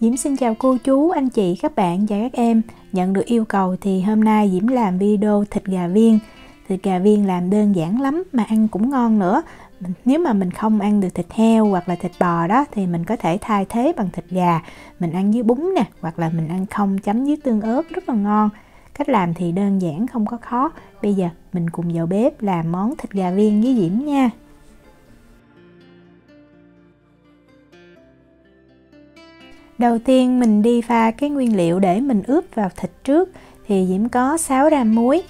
Diễm xin chào cô chú, anh chị, các bạn và các em. Nhận được yêu cầu thì hôm nay Diễm làm video thịt gà viên. Thịt gà viên làm đơn giản lắm mà ăn cũng ngon nữa. Nếu mà mình không ăn được thịt heo hoặc là thịt bò đó thì mình có thể thay thế bằng thịt gà. Mình ăn với bún nè, hoặc là mình ăn không chấm với tương ớt rất là ngon. Cách làm thì đơn giản, không có khó. Bây giờ mình cùng vào bếp làm món thịt gà viên với Diễm nha. Đầu tiên mình đi pha cái nguyên liệu để mình ướp vào thịt trước. Thì Diễm có 6 gram muối,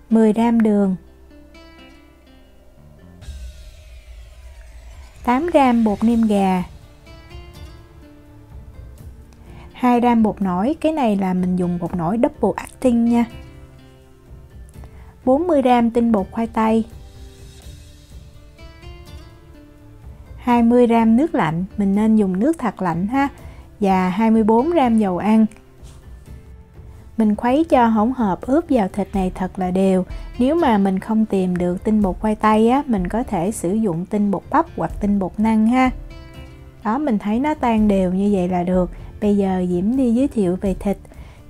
10 gram đường, 8 gram bột nêm gà, 2 gram bột nổi, cái này là mình dùng bột nổi double acting nha, 40 gram tinh bột khoai tây, 20 gram nước lạnh, mình nên dùng nước thật lạnh ha, và 24 gram dầu ăn. Mình khuấy cho hỗn hợp ướp vào thịt này thật là đều. Nếu mà mình không tìm được tinh bột khoai tây á, mình có thể sử dụng tinh bột bắp hoặc tinh bột năng ha. Đó, mình thấy nó tan đều như vậy là được. Bây giờ Diễm đi giới thiệu về thịt.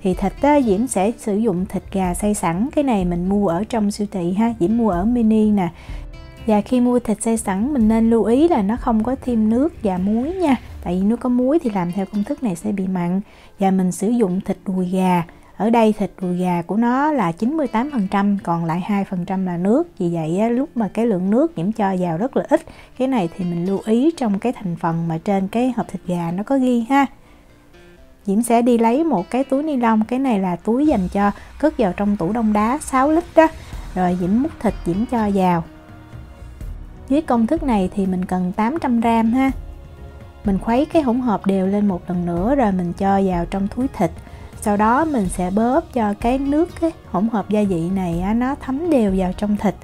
Thì thịt á, Diễm sẽ sử dụng thịt gà xay sẵn. Cái này mình mua ở trong siêu thị ha, Diễm mua ở Mini nè. Và khi mua thịt xay sẵn mình nên lưu ý là nó không có thêm nước và muối nha. Tại vì nếu có muối thì làm theo công thức này sẽ bị mặn. Và mình sử dụng thịt đùi gà. Ở đây thịt đùi gà của nó là 98%, còn lại 2% là nước. Vì vậy lúc mà cái lượng nước Diễm cho vào rất là ít. Cái này thì mình lưu ý trong cái thành phần mà trên cái hộp thịt gà nó có ghi ha. Diễm sẽ đi lấy một cái túi ni lông. Cái này là túi dành cho cất vào trong tủ đông đá 6 lít đó. Rồi Diễm múc thịt Diễm cho vào. Với công thức này thì mình cần 800 gram ha. Mình khuấy cái hỗn hợp đều lên một lần nữa rồi mình cho vào trong túi thịt. Sau đó mình sẽ bóp cho cái hỗn hợp gia vị này nó thấm đều vào trong thịt.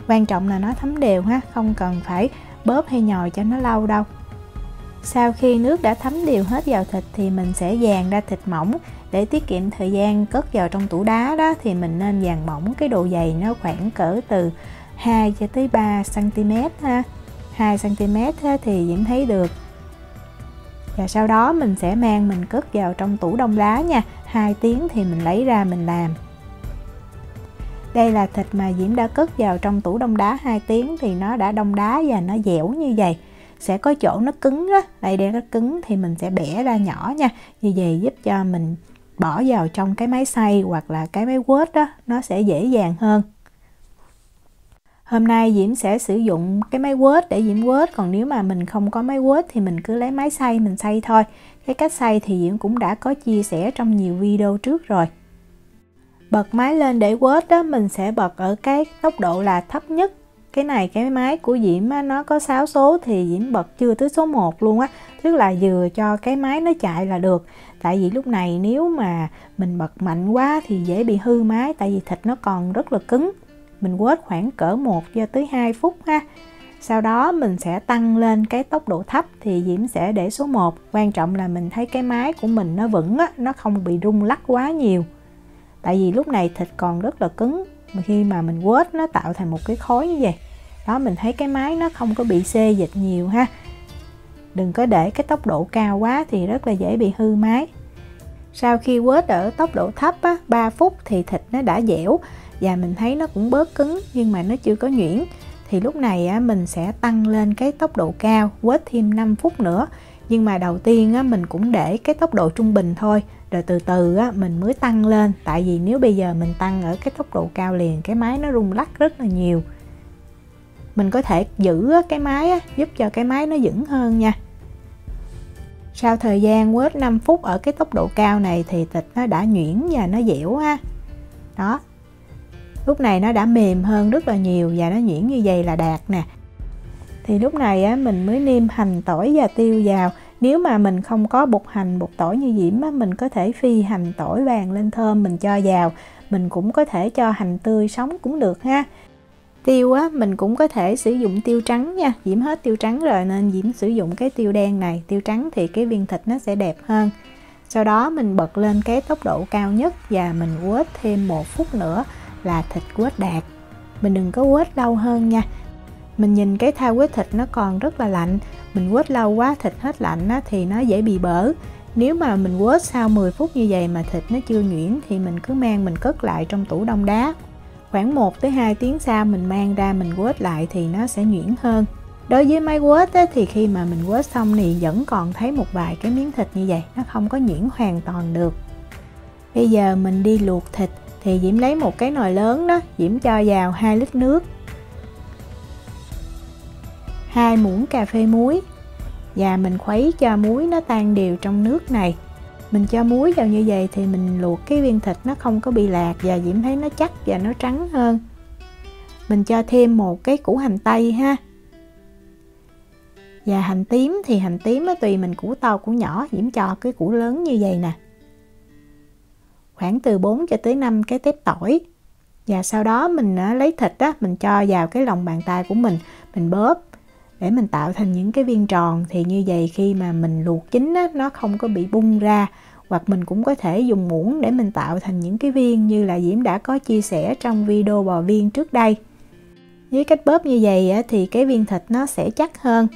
Quan trọng là nó thấm đều ha, không cần phải bóp hay nhồi cho nó lâu đâu. Sau khi nước đã thấm đều hết vào thịt thì mình sẽ dàn ra thịt mỏng. Để tiết kiệm thời gian cất vào trong tủ đá đó thì mình nên dàn mỏng, cái độ dày nó khoảng cỡ từ 2 cho tới 3 cm ha. 2 cm thì Diễm thấy được. Và sau đó mình sẽ mang mình cất vào trong tủ đông đá nha. 2 tiếng thì mình lấy ra mình làm. Đây là thịt mà Diễm đã cất vào trong tủ đông đá 2 tiếng thì nó đã đông đá và nó dẻo như vậy. Sẽ có chỗ nó cứng đó. Đây nó cứng thì mình sẽ bẻ ra nhỏ nha. Như vậy giúp cho mình bỏ vào trong cái máy xay hoặc là cái máy quết đó, nó sẽ dễ dàng hơn. Hôm nay Diễm sẽ sử dụng cái máy quết để Diễm quết, còn nếu mà mình không có máy quết thì mình cứ lấy máy xay mình xay thôi. Cái cách xay thì Diễm cũng đã có chia sẻ trong nhiều video trước rồi. Bật máy lên để quết đó, mình sẽ bật ở cái tốc độ là thấp nhất. Cái này cái máy của Diễm nó có 6 số thì Diễm bật chưa tới số 1 luôn á. Tức là vừa cho cái máy nó chạy là được. Tại vì lúc này nếu mà mình bật mạnh quá thì dễ bị hư máy, tại vì thịt nó còn rất là cứng. Mình quết khoảng cỡ 1 cho tới 2 phút ha. Sau đó mình sẽ tăng lên cái tốc độ thấp thì Diễm sẽ để số 1. Quan trọng là mình thấy cái máy của mình nó vững á, nó không bị rung lắc quá nhiều. Tại vì lúc này thịt còn rất là cứng. Mà khi mà mình quết nó tạo thành một cái khối như vậy. Đó, mình thấy cái máy nó không có bị xê dịch nhiều ha. Đừng có để cái tốc độ cao quá thì rất là dễ bị hư máy. Sau khi quết ở tốc độ thấp á, 3 phút thì thịt nó đã dẻo. Và mình thấy nó cũng bớt cứng nhưng mà nó chưa có nhuyễn. Thì lúc này mình sẽ tăng lên cái tốc độ cao, quết thêm 5 phút nữa. Nhưng mà đầu tiên mình cũng để cái tốc độ trung bình thôi. Rồi từ từ mình mới tăng lên. Tại vì nếu bây giờ mình tăng ở cái tốc độ cao liền, cái máy nó rung lắc rất là nhiều. Mình có thể giữ cái máy giúp cho cái máy nó vững hơn nha. Sau thời gian quết 5 phút ở cái tốc độ cao này thì thịt nó đã nhuyễn và nó dẻo ha. Đó. Lúc này nó đã mềm hơn rất là nhiều và nó nhuyễn như vậy là đạt nè. Thì lúc này mình mới nêm hành, tỏi và tiêu vào. Nếu mà mình không có bột hành, bột tỏi như Diễm mình có thể phi hành tỏi vàng lên thơm mình cho vào. Mình cũng có thể cho hành tươi sống cũng được ha. Tiêu mình cũng có thể sử dụng tiêu trắng nha. Diễm hết tiêu trắng rồi nên Diễm sử dụng cái tiêu đen này. Tiêu trắng thì cái viên thịt nó sẽ đẹp hơn. Sau đó mình bật lên cái tốc độ cao nhất và mình quết thêm 1 phút nữa là thịt quết đạt. Mình đừng có quết lâu hơn nha. Mình nhìn cái thau quết thịt nó còn rất là lạnh, mình quết lâu quá thịt hết lạnh á, thì nó dễ bị bở. Nếu mà mình quết sau 10 phút như vậy mà thịt nó chưa nhuyễn thì mình cứ mang mình cất lại trong tủ đông đá. Khoảng 1 tới 2 tiếng sau mình mang ra mình quết lại thì nó sẽ nhuyễn hơn. Đối với máy quết á, thì khi mà mình quết xong thì vẫn còn thấy một vài cái miếng thịt như vậy, nó không có nhuyễn hoàn toàn được. Bây giờ mình đi luộc thịt thì Diễm lấy một cái nồi lớn đó, Diễm cho vào 2 lít nước, 2 muỗng cà phê muối và mình khuấy cho muối nó tan đều trong nước này. Mình cho muối vào như vậy thì mình luộc cái viên thịt nó không có bị lạc và Diễm thấy nó chắc và nó trắng hơn. Mình cho thêm một cái củ hành tây ha. Và hành tím thì hành tím tùy mình củ to củ nhỏ, Diễm cho cái củ lớn như vậy nè. Khoảng từ 4 cho tới 5 cái tép tỏi. Và sau đó mình lấy thịt á, mình cho vào cái lòng bàn tay của mình bóp để mình tạo thành những cái viên tròn. Thì như vậy khi mà mình luộc chín á, nó không có bị bung ra. Hoặc mình cũng có thể dùng muỗng để mình tạo thành những cái viên như là Diễm đã có chia sẻ trong video bò viên trước đây. Với cách bóp như vậy á, thì cái viên thịt nó sẽ chắc hơn.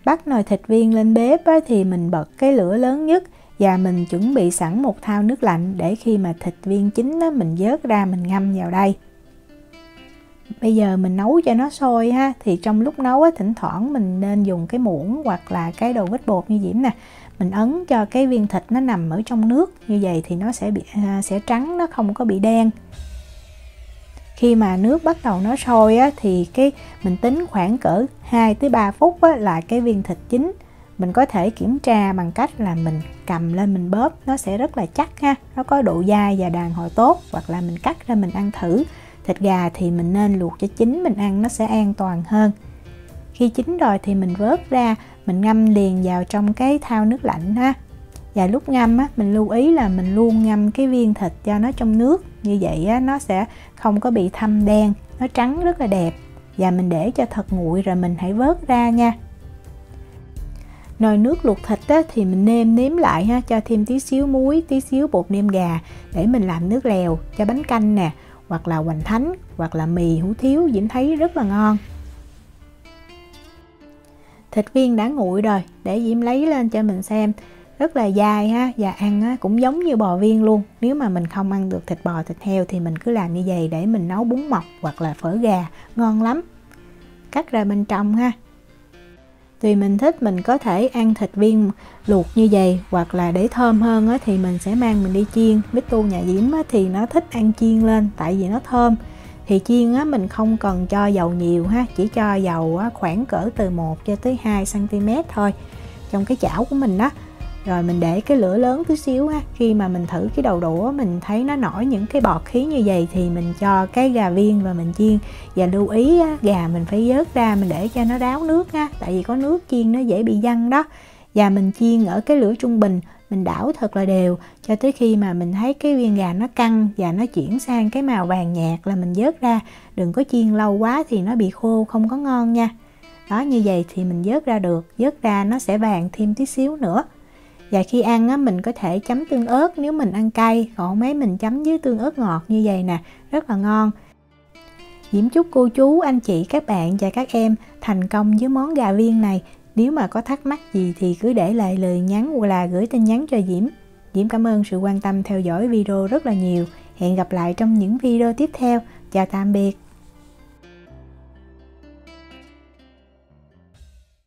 Bắt nồi thịt viên lên bếp á, thì mình bật cái lửa lớn nhất và mình chuẩn bị sẵn một thau nước lạnh để khi mà thịt viên chín á, mình vớt ra mình ngâm vào đây. Bây giờ mình nấu cho nó sôi ha, thì trong lúc nấu á, thỉnh thoảng mình nên dùng cái muỗng hoặc là cái đầu vít bột như Diễm nè, mình ấn cho cái viên thịt nó nằm ở trong nước, như vậy thì nó sẽ trắng, nó không có bị đen. Khi mà nước bắt đầu nó sôi á, thì mình tính khoảng cỡ 2 tới 3 phút á, là cái viên thịt chín. Mình có thể kiểm tra bằng cách là mình cầm lên mình bóp, nó sẽ rất là chắc ha, nó có độ dai và đàn hồi tốt. Hoặc là mình cắt ra mình ăn thử. Thịt gà thì mình nên luộc cho chín mình ăn, nó sẽ an toàn hơn. Khi chín rồi thì mình vớt ra, mình ngâm liền vào trong cái thau nước lạnh ha. Và lúc ngâm á, mình lưu ý là mình luôn ngâm cái viên thịt cho nó trong nước. Như vậy á, nó sẽ không có bị thâm đen, nó trắng rất là đẹp. Và mình để cho thật nguội rồi mình hãy vớt ra nha. Nồi nước luộc thịt á, thì mình nêm nếm lại ha, cho thêm tí xíu muối, tí xíu bột nêm gà để mình làm nước lèo cho bánh canh nè, hoặc là hoành thánh, hoặc là mì hủ tiếu, Diễm thấy rất là ngon. Thịt viên đã nguội rồi, để Diễm lấy lên cho mình xem. Rất là dai ha, và ăn á, cũng giống như bò viên luôn. Nếu mà mình không ăn được thịt bò, thịt heo thì mình cứ làm như vậy để mình nấu bún mọc hoặc là phở gà, ngon lắm. Cắt ra bên trong ha. Tùy mình thích, mình có thể ăn thịt viên luộc như vậy, hoặc là để thơm hơn á, thì mình sẽ mang mình đi chiên. Bích Tu nhà Diễm á, thì nó thích ăn chiên lên, tại vì nó thơm. Thì chiên á, mình không cần cho dầu nhiều ha, chỉ cho dầu á, khoảng cỡ từ 1 cho tới 2 cm thôi trong cái chảo của mình đó. Rồi mình để cái lửa lớn tí xíu ha. Khi mà mình thử cái đầu đũa mình thấy nó nổi những cái bọt khí như vậy thì mình cho cái gà viên và mình chiên. Và lưu ý á, gà mình phải vớt ra mình để cho nó ráo nước ha, tại vì có nước chiên nó dễ bị văng đó. Và mình chiên ở cái lửa trung bình, mình đảo thật là đều cho tới khi mà mình thấy cái viên gà nó căng và nó chuyển sang cái màu vàng nhạt là mình vớt ra. Đừng có chiên lâu quá thì nó bị khô không có ngon nha. Đó, như vậy thì mình vớt ra được, vớt ra nó sẽ vàng thêm tí xíu nữa. Và khi ăn á, mình có thể chấm tương ớt nếu mình ăn cay, còn mấy mình chấm với tương ớt ngọt như vậy nè, rất là ngon. Diễm chúc cô chú, anh chị, các bạn và các em thành công với món gà viên này. Nếu mà có thắc mắc gì thì cứ để lại lời nhắn hoặc là gửi tin nhắn cho Diễm. Diễm cảm ơn sự quan tâm theo dõi video rất là nhiều. Hẹn gặp lại trong những video tiếp theo. Chào tạm biệt.